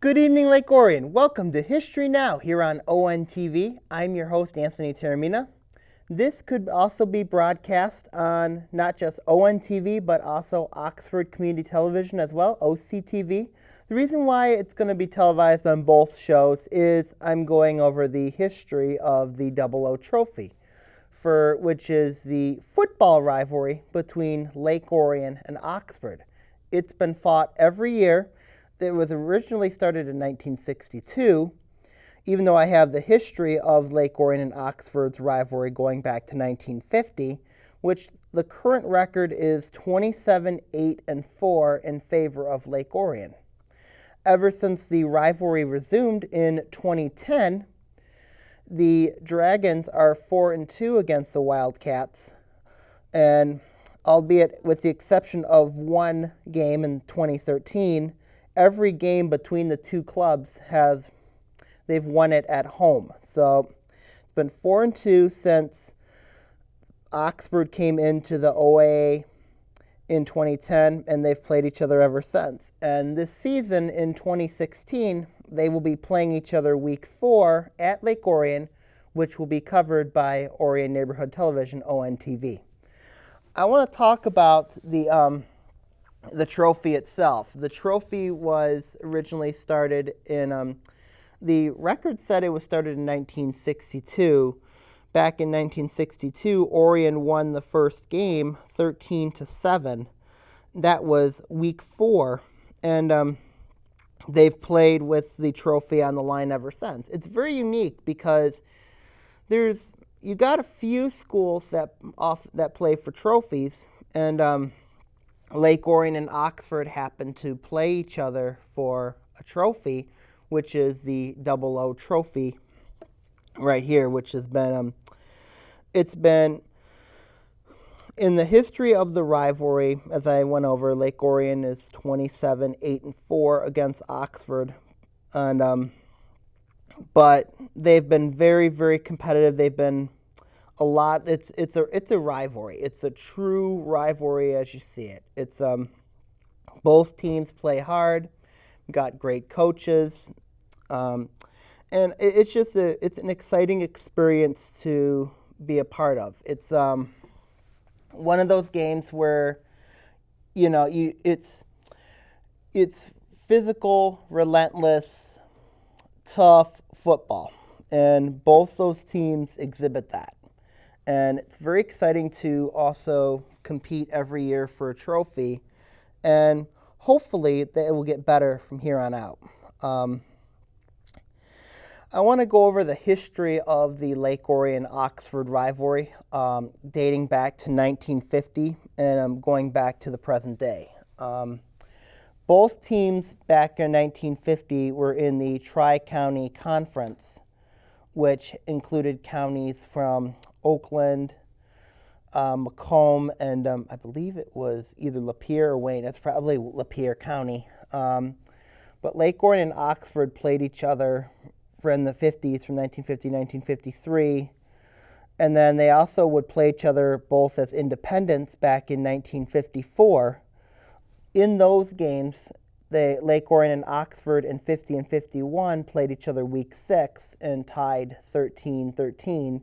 Good evening, Lake Orion. Welcome to History Now here on ONTV. I'm your host, Anthony Taramina. This could also be broadcast on not just ONTV, but also Oxford Community Television as well, OCTV. The reason why it's going to be televised on both shows is I'm going over the history of the Double O Trophy, which is the football rivalry between Lake Orion and Oxford. It's been fought every year. It was originally started in 1962, even though I have the history of Lake Orion and Oxford's rivalry going back to 1950, which the current record is 27-8-4 in favor of Lake Orion. Ever since the rivalry resumed in 2010, the Dragons are 4-2 against the Wildcats, and albeit with the exception of one game in 2013, every game between the two clubs they've won it at home. So it's been 4-2 since Oxford came into the OAA in 2010, and they've played each other ever since. And this season in 2016, they will be playing each other week 4 at Lake Orion, which will be covered by Orion Neighborhood Television, ONTV. I want to talk about the trophy itself. The trophy was originally started in, the record said it was started in 1962. Back in 1962, Orion won the first game 13-7. That was week 4, and they've played with the trophy on the line ever since. It's very unique because you got a few schools that play for trophies, and Lake Orion and Oxford happen to play each other for a trophy, which is the Double O Trophy right here, which has been, it's been in the history of the rivalry, as I went over, Lake Orion is 27-8-4 against Oxford, and but they've been very, very competitive. They've been a lot. It's a rivalry. It's a true rivalry as you see it. It's both teams play hard, got great coaches, and it's just it's an exciting experience to be a part of. It's one of those games where it's physical, relentless, tough football, and both those teams exhibit that. And it's very exciting to also compete every year for a trophy, and hopefully that it will get better from here on out. I want to go over the history of the Lake Orion-Oxford rivalry, dating back to 1950, and I'm going back to the present day. Both teams back in 1950 were in the Tri-County Conference, which included counties from Oakland, Macomb, and I believe it was either Lapeer or Wayne. It's probably Lapeer County. But Lake Orion and Oxford played each other in the 50s, from 1950 to 1953. And then they also would play each other both as independents back in 1954. In those games, Lake Orion and Oxford in 50 and 51 played each other week 6 and tied 13-13.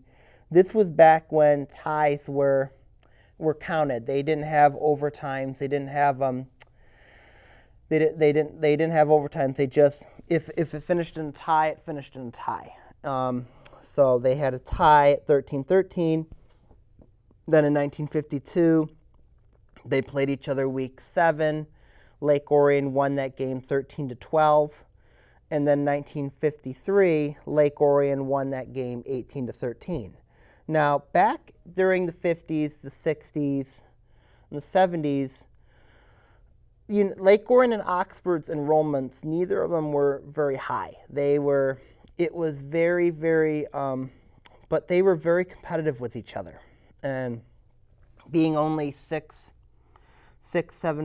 This was back when ties were counted. They didn't have overtimes. They didn't have they didn't have overtimes. They just if it finished in a tie, it finished in a tie. So they had a tie at 13-13. Then in 1952, they played each other week 7. Lake Orion won that game 13-12. And then 1953, Lake Orion won that game 18-13. Now, back during the 50s, the 60s, and the 70s, Lake Orion and Oxford's enrollments, neither of them were very high. It was very, very, but they were very competitive with each other. And being only 7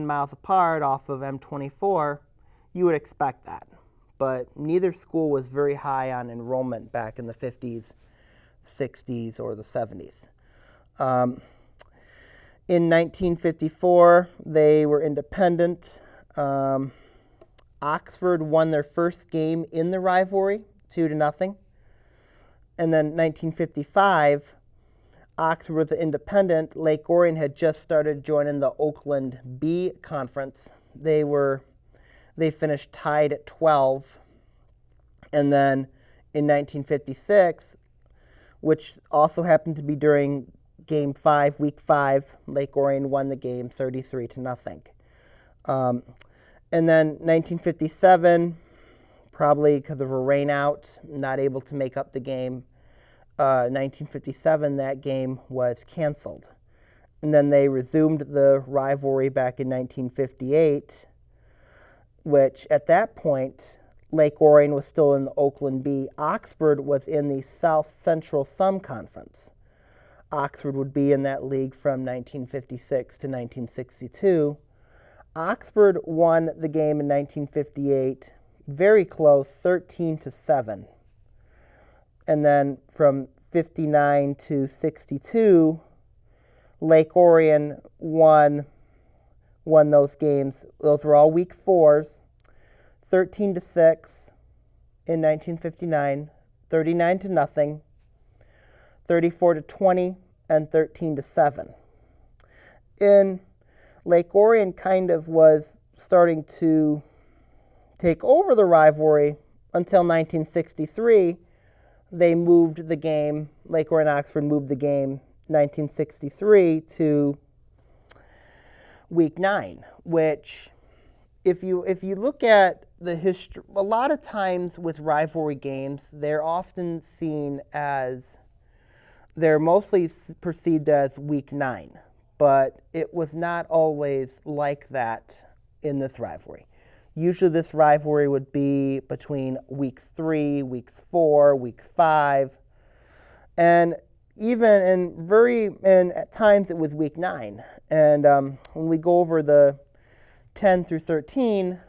miles apart off of M24, you would expect that. But neither school was very high on enrollment back in the 50s, 60s, or the 70s. In 1954, they were independent. Oxford won their first game in the rivalry, 2-0. And then 1955, Oxford was the independent. Lake Orion had just started joining the Oakland B Conference. They finished tied at 12. And then in 1956, which also happened to be during Game 5, Week 5, Lake Orion won the game 33-0. And then 1957, probably because of a rain out, not able to make up the game. 1957, that game was canceled. And then they resumed the rivalry back in 1958, which at that point, Lake Orion was still in the Oakland B. Oxford was in the South Central Sun Conference. Oxford would be in that league from 1956 to 1962. Oxford won the game in 1958, very close, 13-7. And then from 59 to 62, Lake Orion won those games. Those were all Week 4s, 13-6 in 1959, 39-0, 34-20, and 13-7. In Lake Orion kind of was starting to take over the rivalry until 1963. They moved the game, Lake Orion Oxford moved the game 1963 to Week 9, which if you look at the history, a lot of times with rivalry games, they're often seen as, they're mostly perceived as Week 9, but it was not always like that in this rivalry. Usually this rivalry would be between Weeks 3, Weeks 4, Weeks 5, and even at times it was Week 9. And when we go over the 10 through 13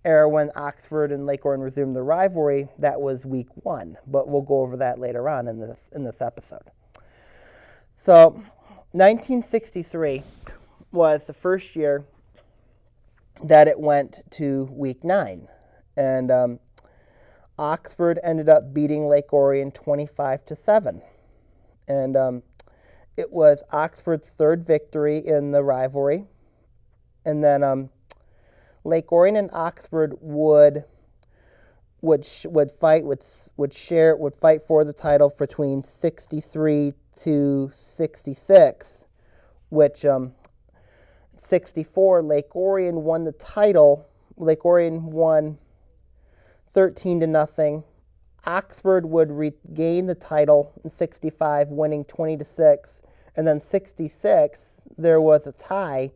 era when Oxford and Lake Orion resumed the rivalry, that was Week 1. But we'll go over that later on in this episode. So 1963 was the first year that it went to Week 9. And Oxford ended up beating Lake Orion 25-7. And it was Oxford's third victory in the rivalry. And then Lake Orion and Oxford would fight for the title between 63 to 66, which 64, Lake Orion won the title. Lake Orion won 13-0. Oxford would regain the title in 65, winning 20-6. And then 66, there was a tie.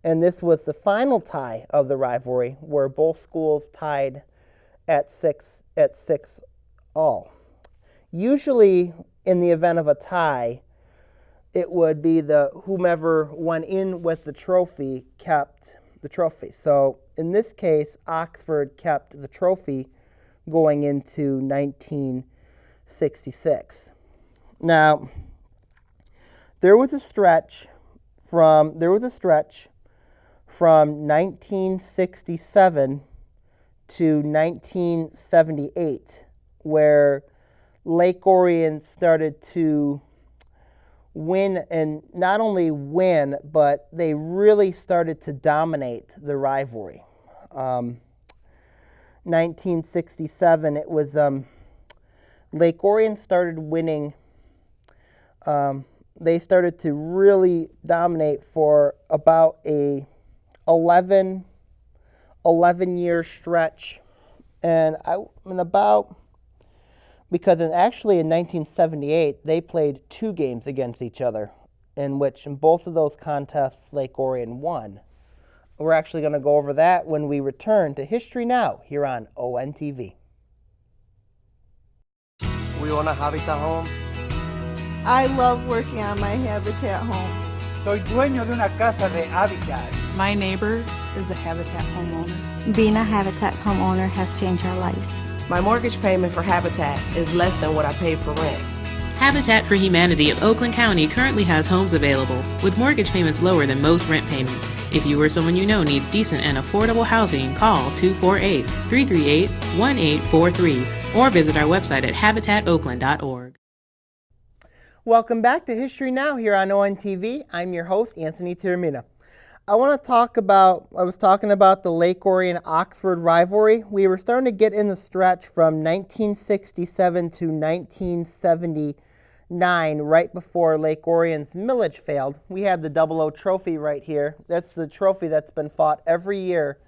And this was the final tie of the rivalry, where both schools tied at 6 all. Usually, in the event of a tie, it would be whomever went in with the trophy kept the trophy. So in this case, Oxford kept the trophy going into 1966. Now, there was a stretch from 1967 to 1978 where Lake Orion started to win, and not only win, but they really started to dominate the rivalry. 1967, it was Lake Orion started winning. They started to really dominate for about a 11-year stretch, because in 1978 they played 2 games against each other, in both of those contests Lake Orion won. We're actually going to go over that when we return to History Now here on ONTV. We own a Habitat home. I love working on my Habitat home. Soy dueño de una casa de Habitat. My neighbor is a Habitat homeowner. Being a Habitat homeowner has changed our lives. My mortgage payment for Habitat is less than what I paid for rent. Habitat for Humanity of Oakland County currently has homes available, with mortgage payments lower than most rent payments. If you or someone you know needs decent and affordable housing, call 248-338-1843 or visit our website at habitatoakland.org. Welcome back to History Now here on ONTV. I'm your host, Anthony Tiramina. I was talking about the Lake Orion-Oxford rivalry. We were starting to get in the stretch from 1967 to 1979, right before Lake Orion's millage failed. We have the 00 trophy right here. That's the trophy that's been fought every year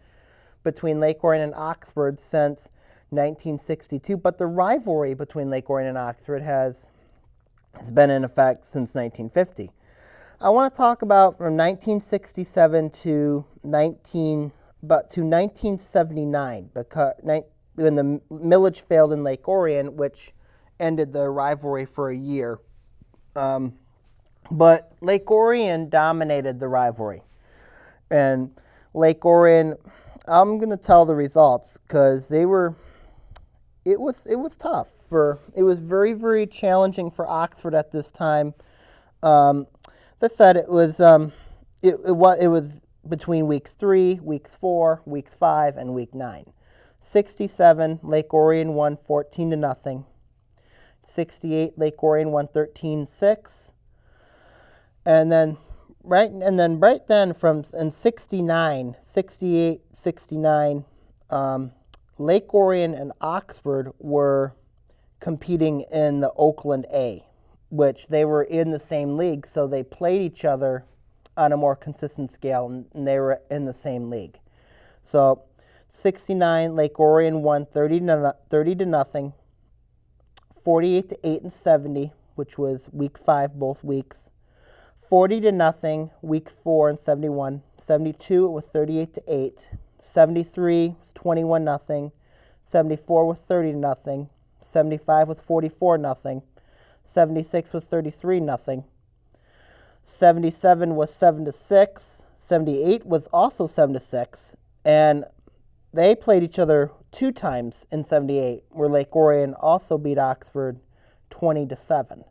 between Lake Orion and Oxford since 1962. But the rivalry between Lake Orion and Oxford has been in effect since 1950. I want to talk about from 1967 to 1979, because when the millage failed in Lake Orion, which ended the rivalry for a year. But Lake Orion dominated the rivalry, and Lake Orion, I'm going to tell the results because it was tough it was very, very challenging for Oxford at this time. That said, it was between weeks 3, weeks 4, weeks 5, and week 9. 67, Lake Orion won 14-0. 68, Lake Orion won 13-6. And then right then from in 69, 68, 69, Lake Orion and Oxford were competing in the Oakland A, which they were in the same league, so they played each other on a more consistent scale, and they were in the same league. So 69, Lake Orion won 30-0, 48-8 and 70, which was week 5 both weeks. 40-0, week 4 and 71. 72, it was 38-8. 73, 21-0. 74 was 30-0. 75 was 44-0. 76 was 33-0. 77 was 7-6. 78 was also 7-6. And they played each other 2 times in 78, where Lake Orion also beat Oxford 20-7.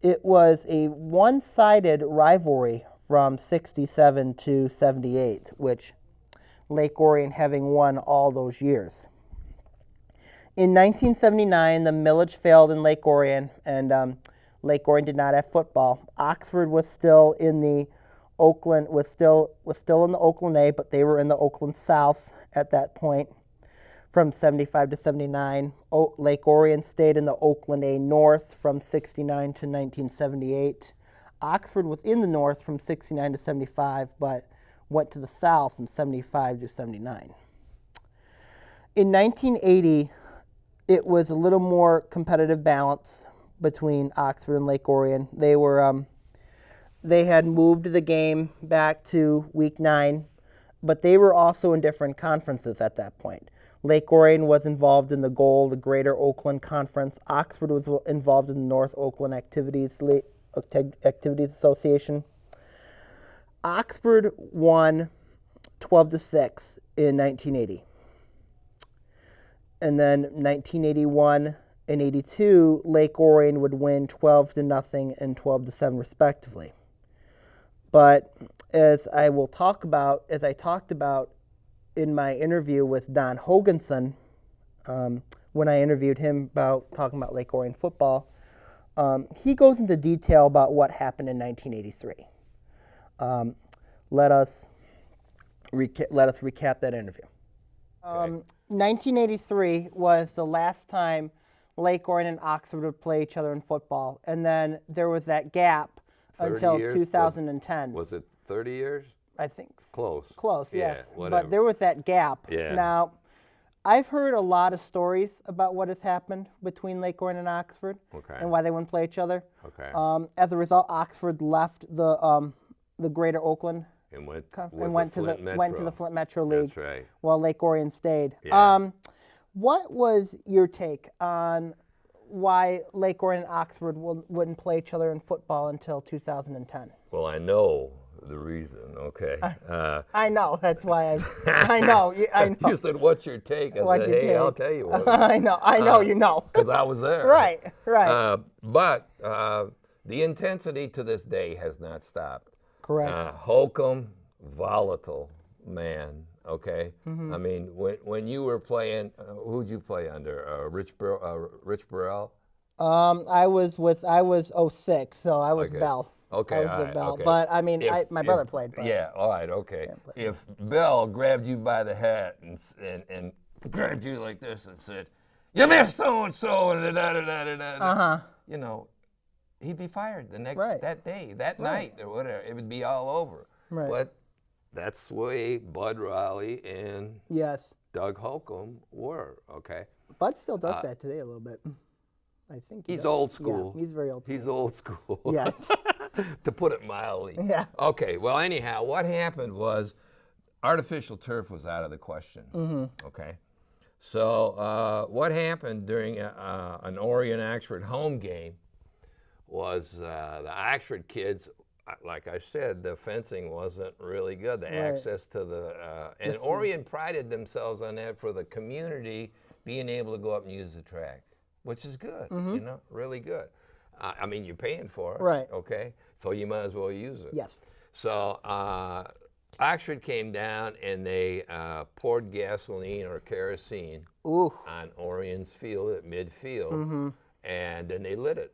It was a one-sided rivalry from 67 to 78, which Lake Orion having won all those years. In 1979, the millage failed in Lake Orion, and Lake Orion did not have football. Oxford was still in the Oakland in the Oakland A, but they were in the Oakland South at that point. From 75 to 79, Lake Orion stayed in the Oakland A North from 69 to 1978. Oxford was in the North from 69 to 75, but went to the South from 75 to 79. In 1980, it was a little more competitive balance between Oxford and Lake Orion. They had moved the game back to week 9, but they were also in different conferences at that point. Lake Orion was involved in the GOL, the Greater Oakland Conference. Oxford was involved in the North Oakland Activities Association. Oxford won 12-6 in 1980. And then 1981 and 82, Lake Orion would win 12-0 and 12-7 respectively. But as I talked about in my interview with Don Hoganson, when I interviewed him talking about Lake Orion football, he goes into detail about what happened in 1983. Let us recap that interview. 1983 was the last time Lake Orion and Oxford would play each other in football, and then there was that gap until 2010. Was it 30 years? I think close. Close, yeah, yes. Whatever. But there was that gap. Yeah. Now, I've heard a lot of stories about what has happened between Lake Orion and Oxford, and why they wouldn't play each other. Okay. As a result, Oxford left the Greater Oakland and went to the Flint Metro League. That's right. While Lake Orion stayed. Yeah. What was your take on why Lake Orion and Oxford wouldn't play each other in football until 2010? Well, I know the reason, okay? I know. That's why I know. I know. You said, "What's your take?" I What's said, your "Hey, I'll take?" tell you what." I know. You know. Because I was there. Right. Right. But the intensity to this day has not stopped. Correct. Holcomb, volatile man. Okay. Mm-hmm. I mean, when you were playing, who'd you play under? Rich Burrell. I was 06, so I was Okay. Bell. Okay, I was all the right, Bell. okay. But I mean, my brother if- played. But Yeah, all right, okay. If Bell grabbed you by the hat and grabbed you like this and said, "You missed so and so," and you know, he'd be fired the next that day, that night, or whatever. It would be all over. Right. But that's the way Bud Riley and yes, Doug Holcomb were. Okay. Bud still does that today a little bit. I think He's does. old school. Yeah, he's very old. He's old school. Yes. To put it mildly. Yeah. Okay, well, anyhow, what happened was artificial turf was out of the question. Mm-hmm. Okay. So what happened during an Orion-Oxford home game was the Oxford kids, like I said, the fencing wasn't really good. The access to and Orion prided themselves on that for the community being able to go up and use the track, which is good, you know, really good. I mean, you're paying for it, Right. okay? So you might as well use it. Yes. So Oxford came down and they poured gasoline or kerosene on Orion's field at midfield, and then they lit it,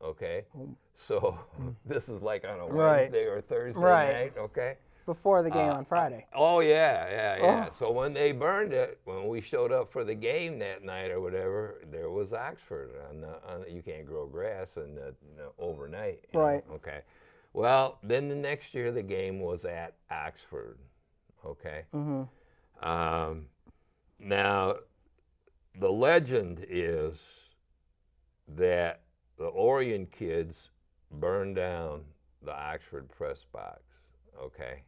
okay? So this is like on a Wednesday or Thursday night, okay? Before the game on Friday. Oh, yeah. So when they burned it, when we showed up for the game that night or whatever, there was Oxford. You can't grow grass overnight. you Right. know, okay. Well, then the next year the game was at Oxford. Okay. Now, the legend is that the Orion kids burned down the Oxford press box. Okay.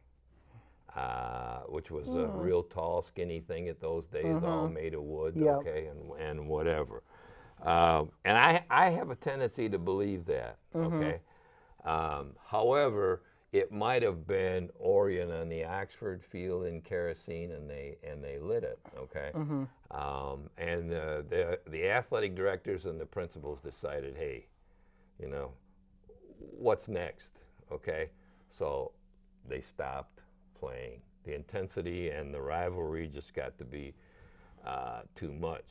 Which was a real tall, skinny thing at those days, all made of wood, okay, and whatever. And I have a tendency to believe that, okay. However, it might have been Orion on the Oxford field in kerosene, and they lit it, okay. And the athletic directors and the principals decided, hey, you know, what's next, okay? So they stopped playing. The intensity and the rivalry just got to be too much.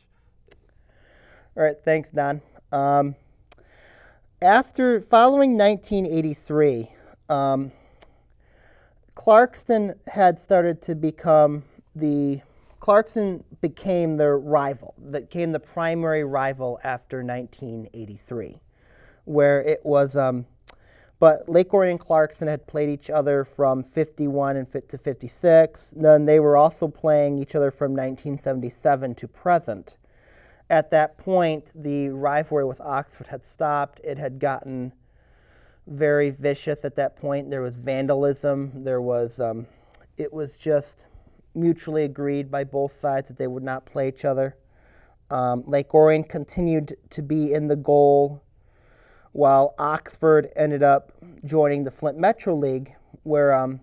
All right, thanks, Don. Following 1983, Clarkston had started to become Clarkston became the rival, that became the primary rival after 1983, where it was, but Lake Orion and Clarkston had played each other from 51 to 56. Then they were also playing each other from 1977 to present. At that point, the rivalry with Oxford had stopped. It had gotten very vicious at that point. There was vandalism. There was, it was just mutually agreed by both sides that they would not play each other. Lake Orion continued to be in the goal, while Oxford ended up joining the Flint Metro League, where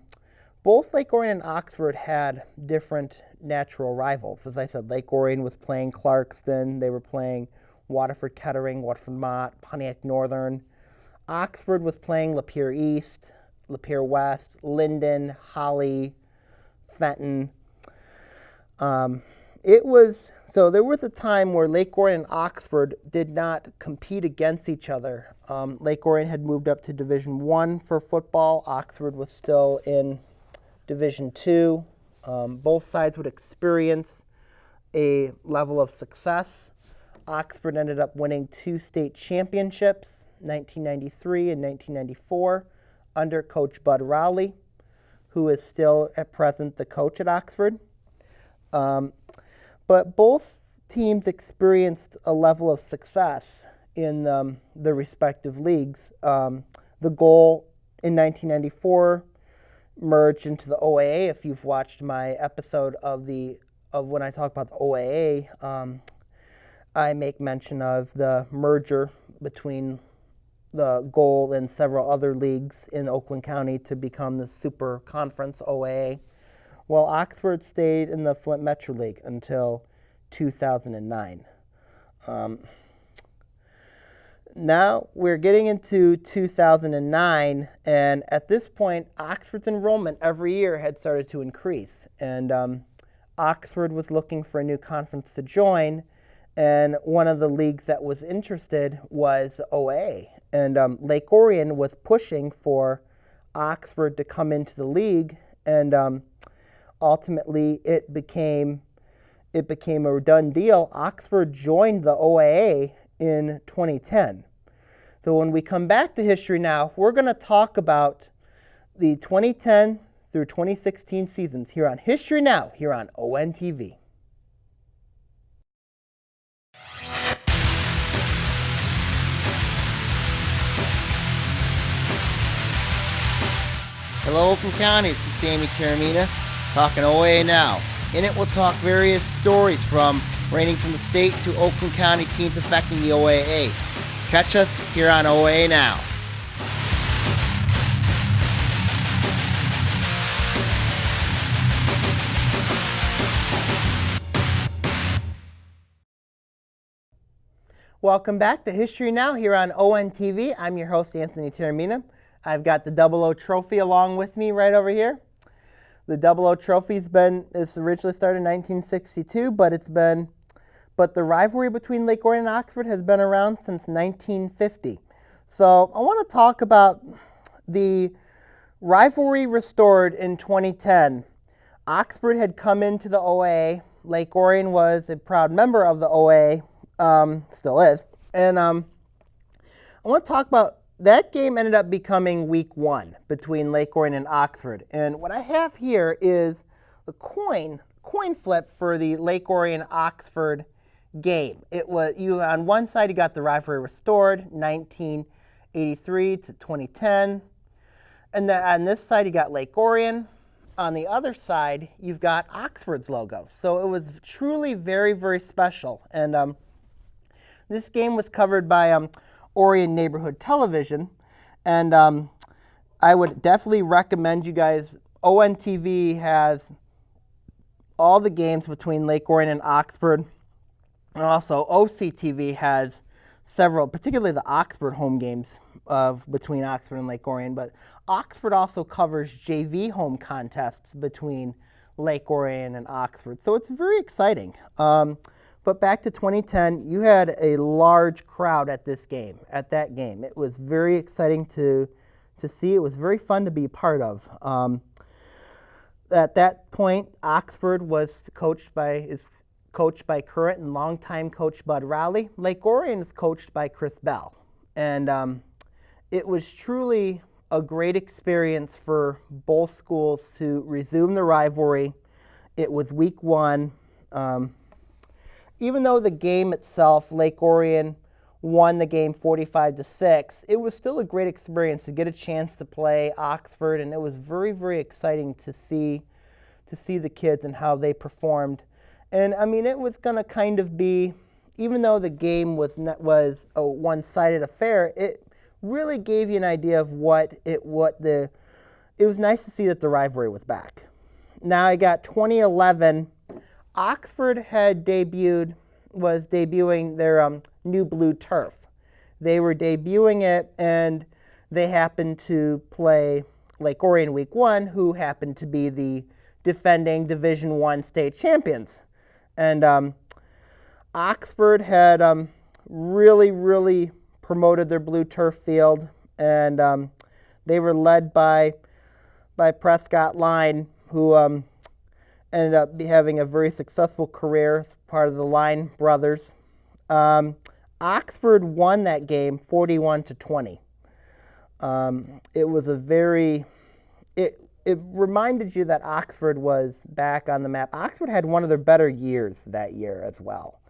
both Lake Orion and Oxford had different natural rivals. As I said, Lake Orion was playing Clarkston. They were playing Waterford Kettering, Waterford Mott, Pontiac Northern. Oxford was playing Lapeer East, Lapeer West, Linden, Holly, Fenton. So there was a time where Lake Orion and Oxford did not compete against each other. Lake Orion had moved up to Division I for football. Oxford was still in Division II. Both sides would experience a level of success. Oxford ended up winning 2 state championships, 1993 and 1994, under Coach Bud Rowley, who is still at present the coach at Oxford. But both teams experienced a level of success in the respective leagues. The goal in 1994 merged into the OAA. If you've watched my episode of when I talk about the OAA, I make mention of the merger between the goal in several other leagues in Oakland County to become the Super Conference OAA, while Oxford stayed in the Flint Metro League until 2009. Now we're getting into 2009, and at this point, Oxford's enrollment every year had started to increase, and Oxford was looking for a new conference to join, and one of the leagues that was interested was OAA, and Lake Orion was pushing for Oxford to come into the league, and ultimately it became a done deal. Oxford joined the OAA in 2010. So when we come back to History Now, we're going to talk about the 2010 through 2016 seasons here on History Now, here on ONTV. Hello, Oakland County. This is Sammy Taramina talking OAA Now. In it, we'll talk various stories ranging from the state to Oakland County teams affecting the OAA. Catch us here on OAA Now. Welcome back to History Now here on ONTV. I'm your host, Anthony Taramina. I've got the 00 Trophy along with me right over here. The 00 Trophy's it's originally started in 1962, but the rivalry between Lake Orion and Oxford has been around since 1950. So I want to talk about the rivalry restored in 2010. Oxford had come into the OAA. Lake Orion was a proud member of the OAA, still is. And I want to talk about that game ended up becoming week 1 between Lake Orion and Oxford. And what I have here is the coin flip for the Lake Orion-Oxford game. It was on one side you got the rivalry restored, 1983 to 2010, and then on this side you got Lake Orion. On the other side you've got Oxford's logo. So it was truly very, very special. And this game was covered by Orion Neighborhood Television, and I would definitely recommend you guys. ONTV has all the games between Lake Orion and Oxford. And also, OCTV has several, particularly the Oxford home games between Oxford and Lake Orion. But Oxford also covers JV home contests between Lake Orion and Oxford. So it's very exciting. But back to 2010, you had a large crowd at that game. It was very exciting to see. It was very fun to be a part of. At that point, Oxford was coached by current and longtime coach Bud Rowley. Lake Orion is coached by Chris Bell. And it was truly a great experience for both schools to resume the rivalry. It was week 1. Even though the game itself, Lake Orion won the game 45-6, it was still a great experience to get a chance to play Oxford, and it was very, very exciting to see the kids and how they performed. And I mean, it was going to kind of be, even though the game was a one-sided affair, it really gave you an idea of it was nice to see that the rivalry was back. Now I got 2011. Oxford was debuting their new blue turf. They were debuting it, and they happened to play Lake Orion week 1, who happened to be the defending Division I state champions. And Oxford had really, really promoted their blue turf field, and they were led by Prescott Line, who ended up having a very successful career as part of the Line brothers. Oxford won that game 41-20. It was it reminded you that Oxford was back on the map. Oxford had one of their better years that year as well.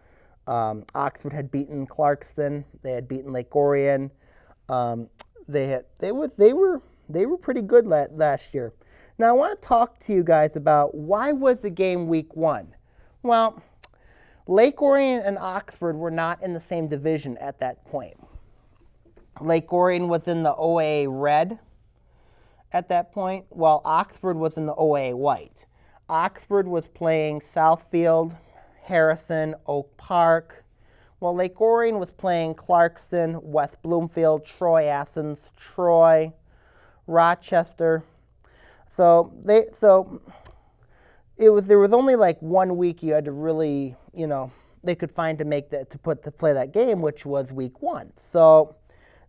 Oxford had beaten Clarkston. They had beaten Lake Orion. They were pretty good last year. Now I want to talk to you guys about why was the game week 1. Well, Lake Orion and Oxford were not in the same division at that point. Lake Orion was in the OAA red at that point, while Oxford was in the OAA white. Oxford was playing Southfield, Harrison, Oak Park, while Lake Orion was playing Clarkston, West Bloomfield, Troy Athens, Troy, Rochester. So there was only like 1 week you had to really, they could find to play that game, which was week 1. So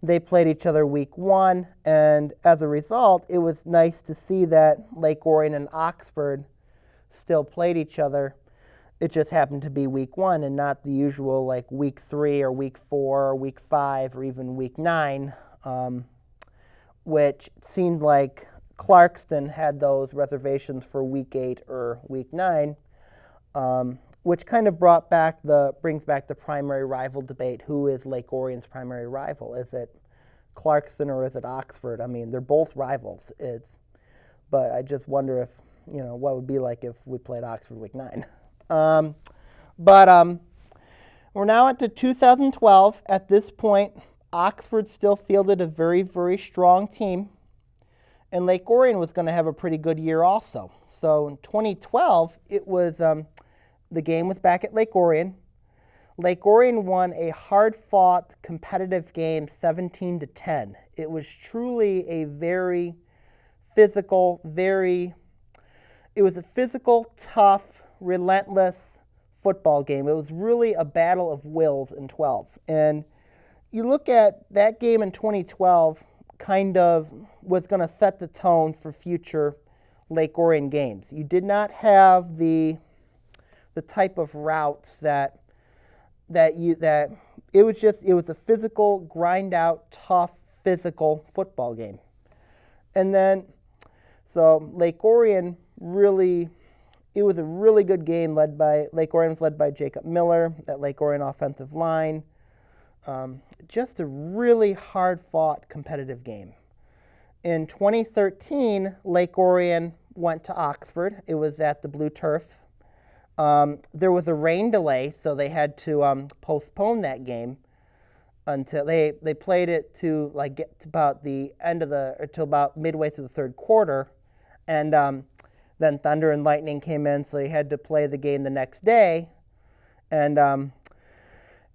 they played each other week 1, and as a result, it was nice to see that Lake Orion and Oxford still played each other. It just happened to be week 1 and not the usual like week 3 or week 4 or week 5 or even week 9, which seemed like Clarkston had those reservations for week 8 or week 9, which kind of brings back the primary rival debate. Who is Lake Orion's primary rival? Is it Clarkston or is it Oxford? I mean, they're both rivals. But I just wonder if, what it would be like if we played Oxford week 9. We're now at the 2012. At this point, Oxford still fielded a very, very strong team, and Lake Orion was going to have a pretty good year also. So in 2012, it was the game was back at Lake Orion. Lake Orion won a hard-fought, competitive game, 17-10. It was truly a very physical, tough, relentless football game. It was really a battle of wills in 12. And you look at that game in 2012, kind of was going to set the tone for future Lake Orion games. You did not have the type of routes that it was a physical, grind out, tough, physical football game. And then, so Lake Orion it was a really good game. Lake Orion was led by Jacob Miller, that Lake Orion offensive line. Just a really hard-fought, competitive game. In 2013, Lake Orion went to Oxford. It was at the Blue Turf. There was a rain delay, so they had to postpone that game until they played it to get to about the end till about midway through the third quarter, and then thunder and lightning came in, so they had to play the game the next day, and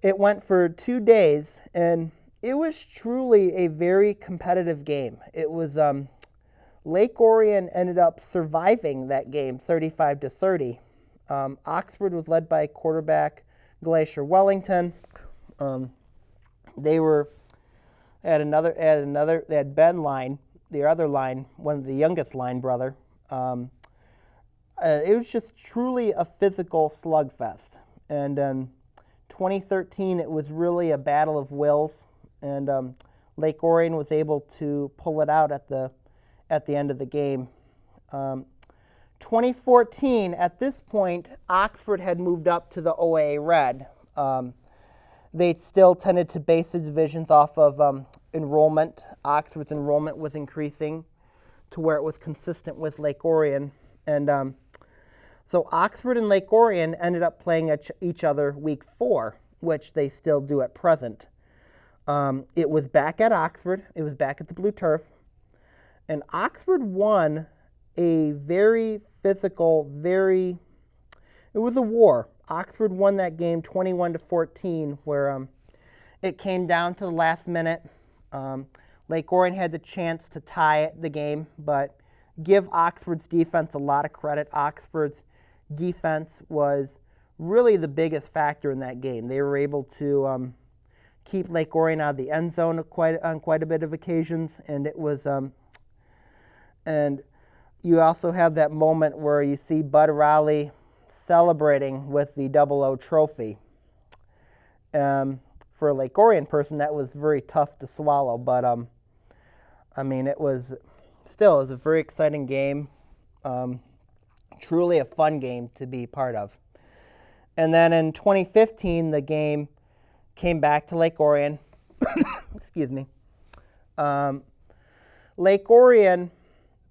it went for 2 days, and it was truly a very competitive game. It was Lake Orion ended up surviving that game 35-30. Oxford was led by quarterback Glacier Wellington. They had Ben Line, the other line, one of the youngest line brother. It was just truly a physical slugfest. And in 2013, it was really a battle of wills, and Lake Orion was able to pull it out at the end of the game. 2014, at this point, Oxford had moved up to the OAA Red. They still tended to base the divisions off of enrollment. Oxford's enrollment was increasing to where it was consistent with Lake Orion. And so Oxford and Lake Orion ended up playing each other week 4, which they still do at present. It was back at Oxford. It was back at the Blue Turf. And Oxford won a very physical, it was a war. Oxford won that game 21-14, where it came down to the last minute. Lake Orion had the chance to tie the game, but give Oxford's defense a lot of credit. Oxford's defense was really the biggest factor in that game. They were able to keep Lake Orion out of the end zone on quite a bit of occasions, and it was and you also have that moment where you see Bud Rowley celebrating with the 00 trophy. For a Lake Orion person, that was very tough to swallow, but I mean, it was a very exciting game. Truly a fun game to be part of. And then in 2015, the game came back to Lake Orion. Excuse me. Lake Orion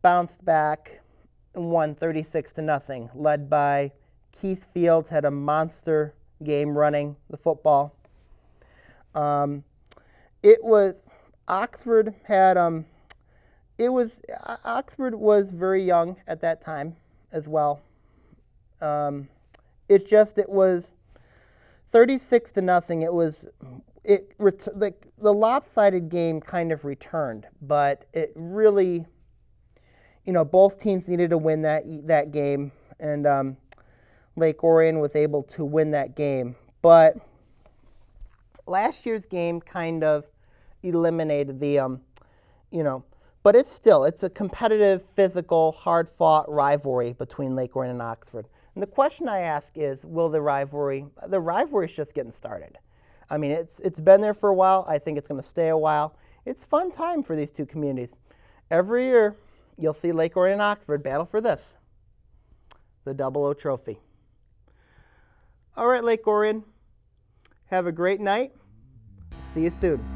bounced back and won 36-0, led by Keith Fields, had a monster game running the football. Oxford had Oxford was very young at that time as well. It was 36-0. The lopsided game kind of returned, but it really, both teams needed to win that game, and Lake Orion was able to win that game. But last year's game kind of eliminated the, but it's a competitive, physical, hard-fought rivalry between Lake Orion and Oxford. And the question I ask is, will the rivalry is just getting started. I mean, it's been there for a while. I think it's going to stay a while. It's a fun time for these two communities. Every year, you'll see Lake Orion and Oxford battle for this, the 00 trophy. All right, Lake Orion, have a great night. See you soon.